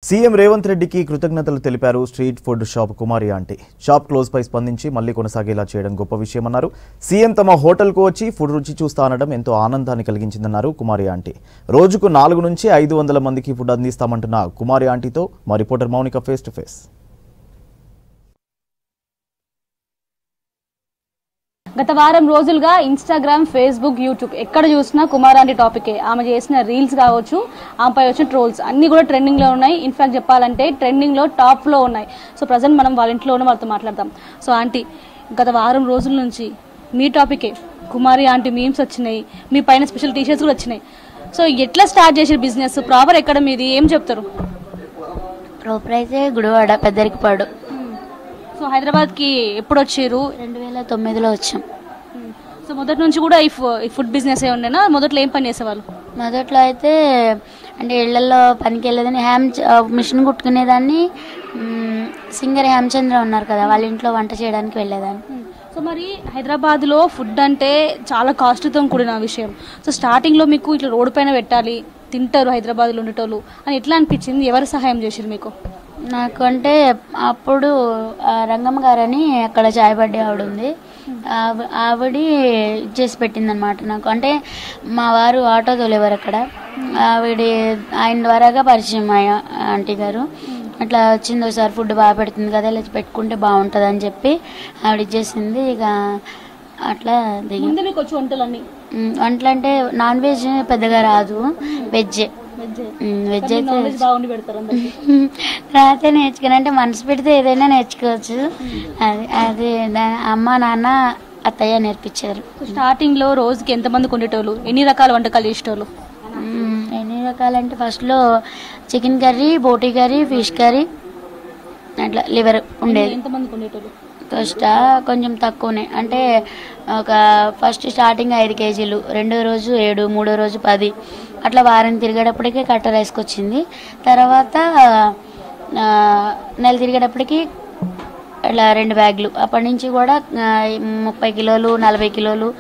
CM Revanth రెడ్డికి కృతజ్ఞతలు తెలిపారు స్ట్రీట్ ఫుడ్ షాప్ కుమారి ఆంటీ. షాప్ క్లోజ్ పై స్పందించి మళ్లీ కొనసాగేలా చేయడం గొప్ప విషయమన్నారు. సీఎం తమ హోటల్కు వచ్చి ఫుడ్ రుచి చూస్తా అనడం ఎంతో ఆనందాన్ని కలిగించిందన్నారు కుమారి ఆంటీ. రోజుకు 4 నుంచి 500 మందికి ఫుడ్ అందిస్తామంటున్న కుమారి ఆంటీతో మా reporter Mounika face to face. గత వారం రోజులుగా ఇన్స్టాగ్రామ్, ఫేస్బుక్, యూట్యూబ్ ఎక్కడ చూసినా కుమారి ఆంటీ టాపికే. ఆమె చేసిన రీల్స్ కావచ్చు, ఆమెపై వచ్చిన ట్రోల్స్ అన్ని కూడా ట్రెండింగ్ లో ఉన్నాయి. ఇన్ఫాక్ట్ చెప్పాలంటే ట్రెండింగ్ లో టాప్ లో ఉన్నాయి. సో ప్రజెంట్ మనం వాళ్ళ ఇంట్లో ఉన్న వాళ్ళతో మాట్లాడదాం. సో ఆంటీ, గత వారం రోజుల నుంచి మీ టాపికే కుమారి ఆంటీ మీమ్స్ వచ్చినాయి, మీ పైన స్పెషల్ టీషర్ట్స్ కూడా వచ్చినాయి. సో ఎట్లా స్టార్ట్ చేసిన బిజినెస్, ప్రాపర్ ఎక్కడ మీది, ఏం చెప్తారు? ప్రాపర్ అయితే గుడివాడ, పెద్దరికపాడు. సో హైదరాబాద్ కి ఎప్పుడు వచ్చారు? 2009లో వచ్చాం. సో మొదటి నుంచి కూడా ఈ ఫుడ్ బిజినెస్ ఏ ఉండేనా? మొదట్లో ఏం పని చేసేవాళ్ళు? మొదట్లో అయితే అంటే ఇళ్లలో పనికి వెళ్ళేదాన్ని, మిషన్ కుట్టుకునేదాన్ని. సింగర్ హేమచంద్ర ఉన్నారు కదా, వాళ్ళ ఇంట్లో వంట చేయడానికి వెళ్ళేదాన్ని. సో మరి హైదరాబాద్లో ఫుడ్ అంటే చాలా కాస్ట్తో కూడిన విషయం. సో స్టార్టింగ్లో మీకు ఇట్లా రోడ్డు పైన పెట్టాలి, తింటారు హైదరాబాద్లో ఉండేటోళ్ళు అని ఎట్లా అనిపించింది? ఎవరు సహాయం చేశారు మీకు? నాకు అంటే అప్పుడు రంగమ్మ గారని అక్కడ చాయ్ బడ్డీ ఆవిడ ఉంది, ఆవిడ చేసి పెట్టింది అనమాట నాకు. అంటే మా వారు ఆటో తోలేవారు అక్కడ, ఆయన ద్వారాగా పరిచయం ఆంటీ గారు. అట్లా వచ్చింది ఒకసారి, ఫుడ్ బాగా పెడుతుంది కదా, ఇలా పెట్టుకుంటే బాగుంటుంది అని చెప్పి ఆవిడ ఇచ్చేసింది. ఇక అట్లా దిగి వంటలు అంటే నాన్ వెజ్ పెద్దగా రాదు, వెజ్ అయితే తర్వాత నేర్చుకుని, అంటే మనసు పెడితే ఏదైనా నేర్చుకోవచ్చు. అది అమ్మ నాన్న అత్తయ్య నేర్పించారు. స్టార్టింగ్ లో రోజుకి ఎంతమంది కొండేటోళ్ళు, ఎన్ని రకాల వంటకాలు చేసేటోళ్ళు? ఎన్ని రకాలంటే ఫస్ట్లో చికెన్ కర్రీ, బోటీ కర్రీ, ఫిష్ కర్రీ, అట్లా లివర్ ఉండేది. ఎంతమంది కొండేటోళ్ళు? ఫస్ట్ కొంచెం తక్కువనే, అంటే ఒక ఫస్ట్ స్టార్టింగ్ 5 కేజీలు, రెండో రోజు 7, మూడో రోజు 10, అట్లా వారం తిరిగేటప్పటికి కట్ట రైస్కొచ్చింది. తర్వాత నెల తిరిగేటప్పటికి ఇట్లా 2 బ్యాగులు. అప్పటి నుంచి కూడా 30 కిలోలు, 40 కిలోలు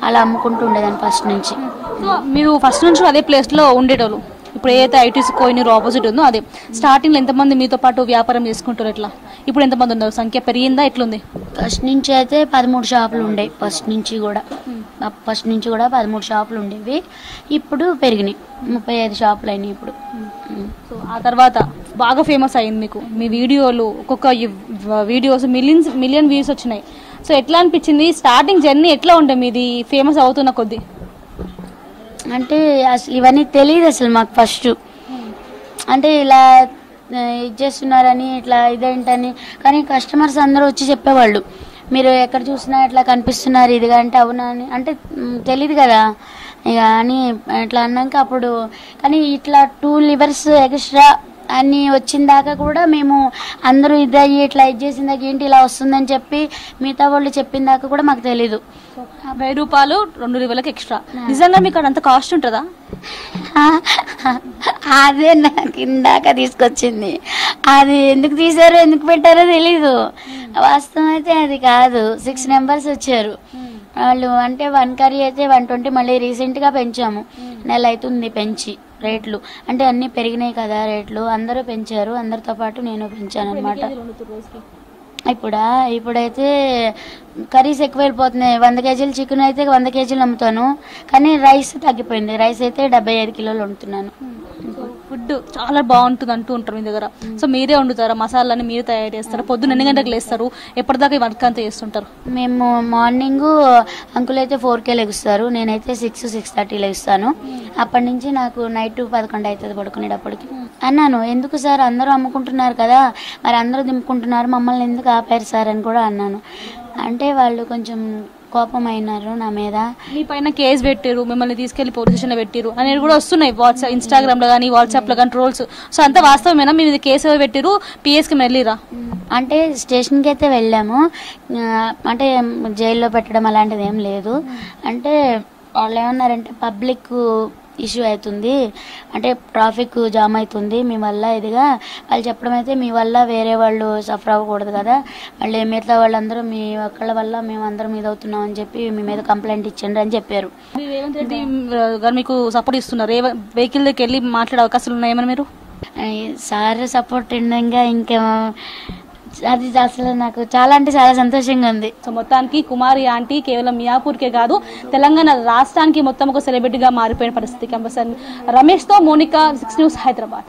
అలా అమ్ముకుంటూ ఉండేదాన్ని ఫస్ట్ నుంచి. సో మీరు ఫస్ట్ నుంచి అదే ప్లేస్లో ఉండేటోళ్ళు? ఇప్పుడు ఏదైతే ఐటీసీ కోయినూరు ఆపోజిట్ ఉందో అదే. స్టార్టింగ్లో ఎంతమంది మీతో పాటు వ్యాపారం చేసుకుంటారు ఎట్లా? ఇప్పుడు ఎంతమంది ఉన్నారు? సంఖ్య పెరిగిందా, ఎట్లుంది? ఫస్ట్ నుంచి అయితే 13 షాపులు ఉండేవి. ఫస్ట్ నుంచి కూడా 13 షాపులు ఉండేవి. ఇప్పుడు పెరిగినాయి, 35 షాపులు అయినాయి ఇప్పుడు. సో ఆ తర్వాత బాగా ఫేమస్ అయింది మీకు మీ వీడియోలు. ఒక్కొక్క వీడియోస్ మిలియన్ వ్యూస్ వచ్చినాయి. సో ఎట్లా అనిపించింది? స్టార్టింగ్ జర్నీ ఎట్లా ఉండే మీది ఫేమస్ అవుతున్న కొద్దీ? అంటే అసలు ఇవన్నీ తెలియదు అసలు మాకు ఫస్ట్. అంటే ఇలా ఇది చేస్తున్నారని, ఇట్లా ఇదేంటని. కానీ కస్టమర్స్ అందరూ వచ్చి చెప్పేవాళ్ళు, మీరు ఎక్కడ చూసినా ఇట్లా కనిపిస్తున్నారు ఇదిగా, అంటే అవునా అని. అంటే తెలియదు కదా ఇక అని ఇట్లా అన్నాక అప్పుడు. కానీ ఇట్లా 2 లివర్స్ ఎక్స్ట్రా అని వచ్చిన దాకా కూడా మేము అందరూ ఇదయ్యి ఇట్లా ఇది చేసిన దాకా ఏంటి ఇలా వస్తుందని చెప్పి మిగతా వాళ్ళు చెప్పిన దాకా కూడా మాకు తెలీదు. 1000 రూపాయలు 2 లివర్లకు ఎక్స్ట్రా. నిజంగా మీకు అంత కాస్ట్ ఉంటుందా? అదే నాకు ఇందాక తీసుకొచ్చింది. అది ఎందుకు తీసారో ఎందుకు పెట్టారో తెలీదు. వాస్తవం అయితే అది కాదు. 6 మెంబర్స్ వచ్చారు వాళ్ళు. అంటే 1 కర్రీ అయితే 120, మళ్ళీ రీసెంట్గా పెంచాము, నెల అవుతుంది పెంచి రేట్లు. అంటే అన్నీ పెరిగినాయి కదా రేట్లు, అందరూ పెంచారు. అందరితో పాటు నేను పెంచాను అనమాట. ఇప్పుడైతే కర్రీస్ ఎక్కువ వెళ్ళిపోతున్నాయి. 100 కేజీలు చికెన్ అయితే 100 కేజీలు అమ్ముతాను, కానీ రైస్ తగ్గిపోయింది. రైస్ అయితే 75 కిలోలు వండుతున్నాను. ఫుడ్ చాలా బాగుంటుంది అంటూ ఉంటారు మీ దగ్గర. సో మీరే వండుతారా? మసాలాని మీరే తయారు చేస్తారా? పొద్దున్న ఎన్ని గంటలకు లేస్తారు? ఎప్పటిదాకా ఈ వర్క్ అంతా చేస్తుంటారు? మేము మార్నింగ్ అంకుల్ అయితే 4కే లెగుస్తారు, నేనైతే 6-6:30 లెగుస్తాను. అప్పటి నుంచి నాకు నైట్ 11 అవుతుంది పడుకునేటప్పటికి. అన్నాను, ఎందుకు సార్ అందరూ అమ్ముకుంటున్నారు కదా, మరి అందరూ దింపుకుంటున్నారు, మమ్మల్ని ఎందుకు ఆపారు సార్ అని కూడా అన్నాను. అంటే వాళ్ళు కొంచెం కోపం అయినారు నా మీద. మీ పైన కేసు పెట్టారు, మిమ్మల్ని తీసుకెళ్లి పోలీస్ స్టేషన్ లో పెట్టారు అనేది కూడా వస్తున్నాయి ఇన్స్టాగ్రామ్ లో కానీ వాట్సాప్ లో కానీ ట్రోల్స్. సో అంత వాస్తవమేనా? మీరు కేసు పెట్టారు, పిఎస్కి వెళ్ళిరా? అంటే స్టేషన్కి అయితే వెళ్ళాము, అంటే జైల్లో పెట్టడం అలాంటిది ఏం లేదు. అంటే వాళ్ళు ఏమన్నారంటే పబ్లిక్ ఇష్యూ అవుతుంది, అంటే ట్రాఫిక్ జామ్ అవుతుంది మీ వల్ల, ఇదిగా వాళ్ళు చెప్పడం అయితే మీ వల్ల వేరే వాళ్ళు సఫర్ అవ్వకూడదు కదా, మళ్ళీ మిగతా వాళ్ళందరూ మీ ఒక్కళ్ళ వల్ల మేము అందరం ఇది అవుతున్నాం అని చెప్పి మీ మీద కంప్లైంట్ ఇచ్చండి అని చెప్పారు. రేవంత్ రెడ్డి గారు మీకు సపోర్ట్ ఇస్తున్నారు, వెహికల్ దగ్గరికి వెళ్ళి మాట్లాడే అవకాశాలు ఉన్నాయేమని మీరు? సార్ సపోర్ట్ ఇంకా అది అసలు నాకు చాలా అంటే చాలా సంతోషంగా ఉంది. సో మొత్తానికి కుమారి ఆంటీ కేవలం మియాపూర్కే కాదు తెలంగాణ రాష్ట్రానికి మొత్తం ఒక సెలబ్రిటీగా మారిపోయిన పరిస్థితి. రమేష్తో మోనికా, 6 న్యూస్, హైదరాబాద్.